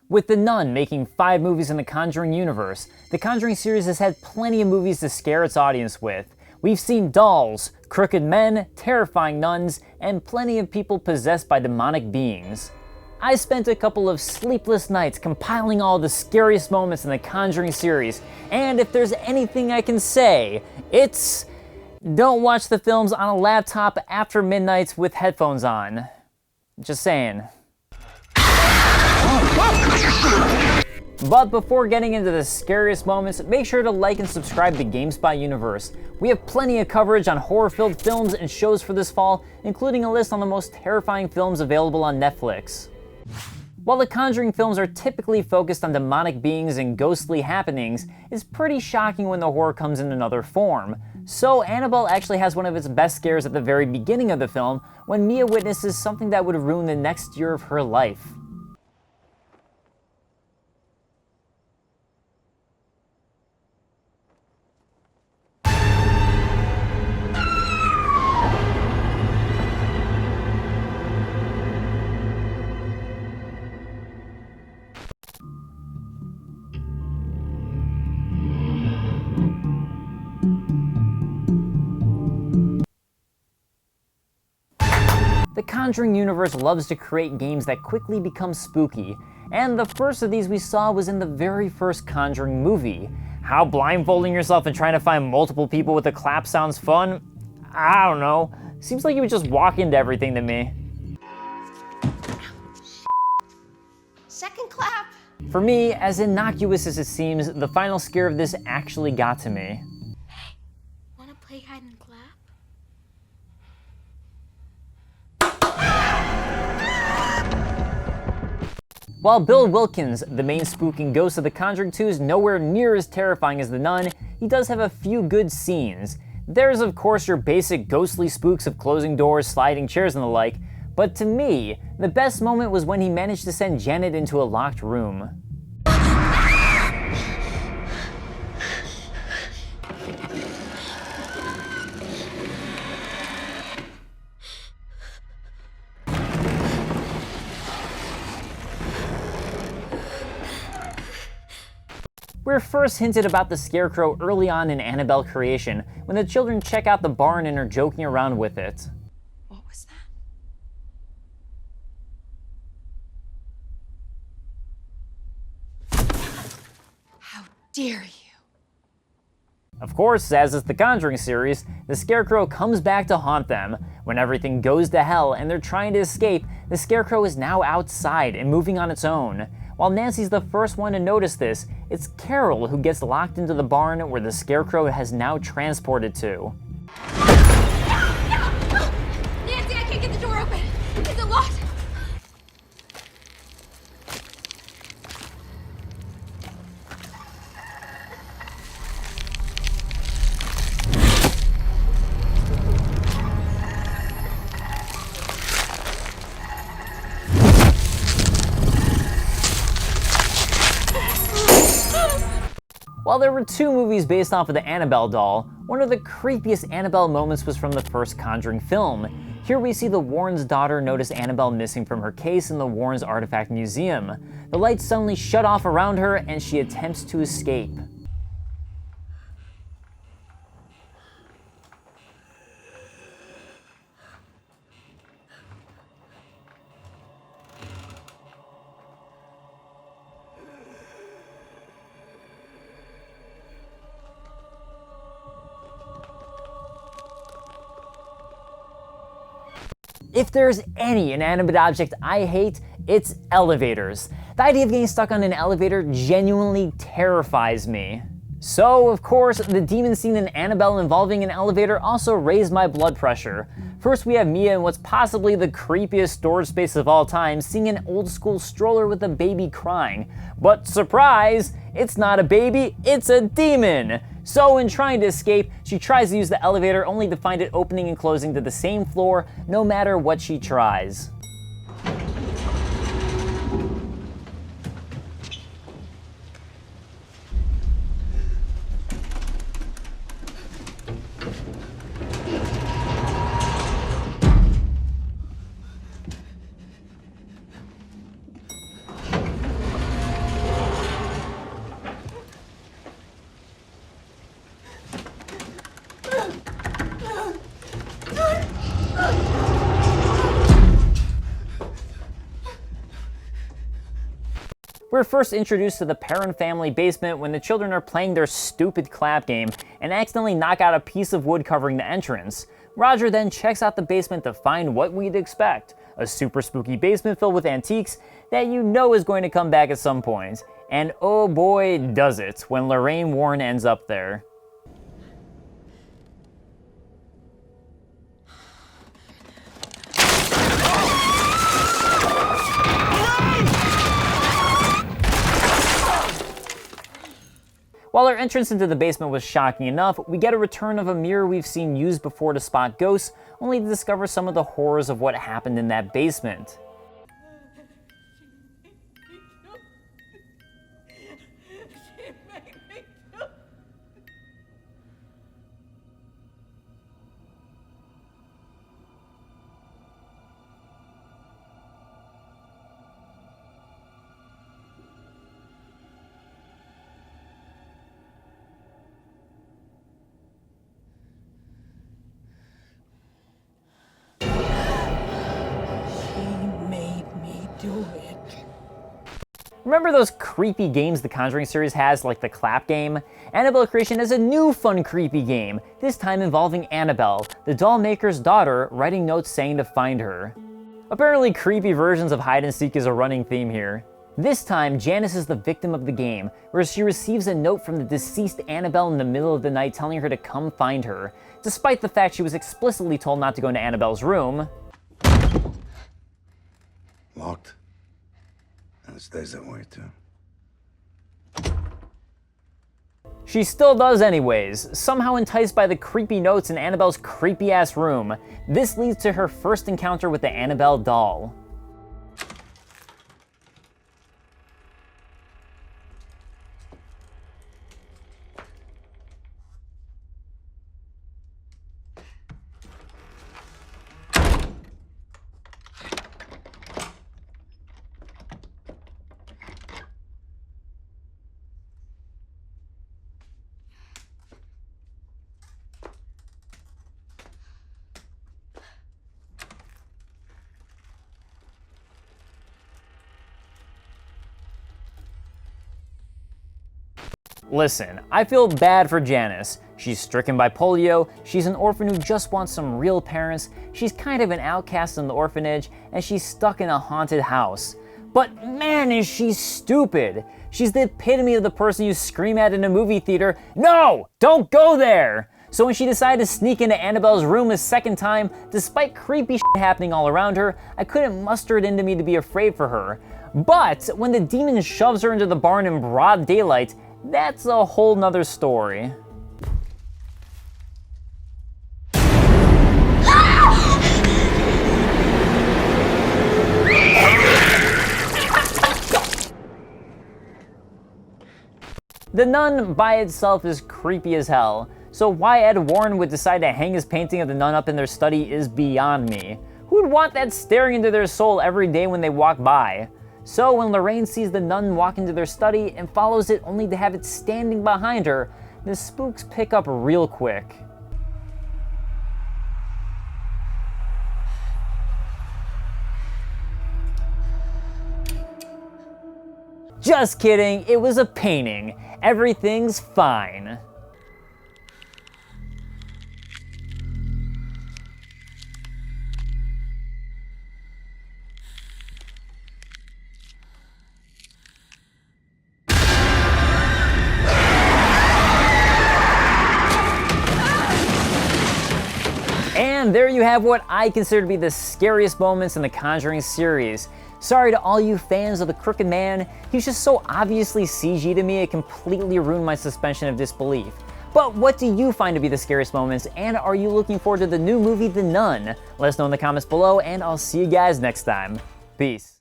With The Nun making 5 movies in the Conjuring universe, the Conjuring series has had plenty of movies to scare its audience with. We've seen dolls, crooked men, terrifying nuns, and plenty of people possessed by demonic beings. I spent a couple of sleepless nights compiling all the scariest moments in the Conjuring series, and if there's anything I can say, it's don't watch the films on a laptop after midnight with headphones on. Just saying. But before getting into the scariest moments, make sure to like and subscribe to GameSpot Universe. We have plenty of coverage on horror-filled films and shows for this fall, including a list on the most terrifying films available on Netflix. While the Conjuring films are typically focused on demonic beings and ghostly happenings, it's pretty shocking when the horror comes in another form. So Annabelle actually has one of its best scares at the very beginning of the film, when Mia witnesses something that would ruin the next year of her life. The Conjuring universe loves to create games that quickly become spooky, and the first of these we saw was in the very first Conjuring movie. How blindfolding yourself and trying to find multiple people with a clap sounds fun? I don't know. Seems like you would just walk into everything to me. Second clap. For me, as innocuous as it seems, the final scare of this actually got to me. Hey, wanna play hide and clap? While Bill Wilkins, the main spooking ghost of The Conjuring 2, is nowhere near as terrifying as The Nun, he does have a few good scenes. There's of course your basic ghostly spooks of closing doors, sliding chairs and the like, but to me, the best moment was when he managed to send Janet into a locked room. We're first hinted about the scarecrow early on in Annabelle creation, when the children check out the barn and are joking around with it. What was that? How dare you? Of course, as is the Conjuring series, the scarecrow comes back to haunt them. When everything goes to hell and they're trying to escape, the scarecrow is now outside and moving on its own. While Nancy's the first one to notice this, it's Carol who gets locked into the barn where the scarecrow has now transported to. Nancy, I can't get the door open. Is it locked? While there were 2 movies based off of the Annabelle doll, one of the creepiest Annabelle moments was from the first Conjuring film. Here we see the Warrens' daughter notice Annabelle missing from her case in the Warrens' Artifact Museum. The lights suddenly shut off around her and she attempts to escape. If there's any inanimate object I hate, it's elevators. The idea of getting stuck on an elevator genuinely terrifies me. So, of course, the demon scene in Annabelle involving an elevator also raised my blood pressure. First, we have Mia in what's possibly the creepiest storage space of all time, seeing an old school stroller with a baby crying. But surprise, it's not a baby, it's a demon! So in trying to escape, she tries to use the elevator only to find it opening and closing to the same floor no matter what she tries. We're first introduced to the Perrin family basement when the children are playing their stupid clap game and accidentally knock out a piece of wood covering the entrance. Roger then checks out the basement to find what we'd expect, a super spooky basement filled with antiques that you know is going to come back at some point. And oh boy does it, when Lorraine Warren ends up there. While our entrance into the basement was shocking enough, we get a return of a mirror we've seen used before to spot ghosts, only to discover some of the horrors of what happened in that basement. Remember those creepy games the Conjuring series has, like the clap game? Annabelle Creation has a new fun creepy game, this time involving Annabelle, the doll maker's daughter, writing notes saying to find her. Apparently creepy versions of hide and seek is a running theme here. This time, Janice is the victim of the game, where she receives a note from the deceased Annabelle in the middle of the night telling her to come find her, despite the fact she was explicitly told not to go into Annabelle's room. Locked. And it stays that way, too. She still does anyways, somehow enticed by the creepy notes in Annabelle's creepy-ass room. This leads to her first encounter with the Annabelle doll. Listen, I feel bad for Janice. She's stricken by polio, she's an orphan who just wants some real parents, she's kind of an outcast in the orphanage, and she's stuck in a haunted house. But man, is she stupid! She's the epitome of the person you scream at in a movie theater, "No! Don't go there!" So when she decided to sneak into Annabelle's room a second time, despite creepy shit happening all around her, I couldn't muster it into me to be afraid for her. But when the demon shoves her into the barn in broad daylight, that's a whole nother story. The Nun by itself is creepy as hell, so why Ed Warren would decide to hang his painting of the Nun up in their study is beyond me. Who would want that staring into their soul every day when they walk by? So when Lorraine sees the Nun walk into their study and follows it only to have it standing behind her, the spooks pick up real quick. Just kidding, it was a painting. Everything's fine. And there you have what I consider to be the scariest moments in the Conjuring series. Sorry to all you fans of the Crooked Man, he's just so obviously CG to me it completely ruined my suspension of disbelief. But what do you find to be the scariest moments, and are you looking forward to the new movie The Nun? Let us know in the comments below, and I'll see you guys next time. Peace.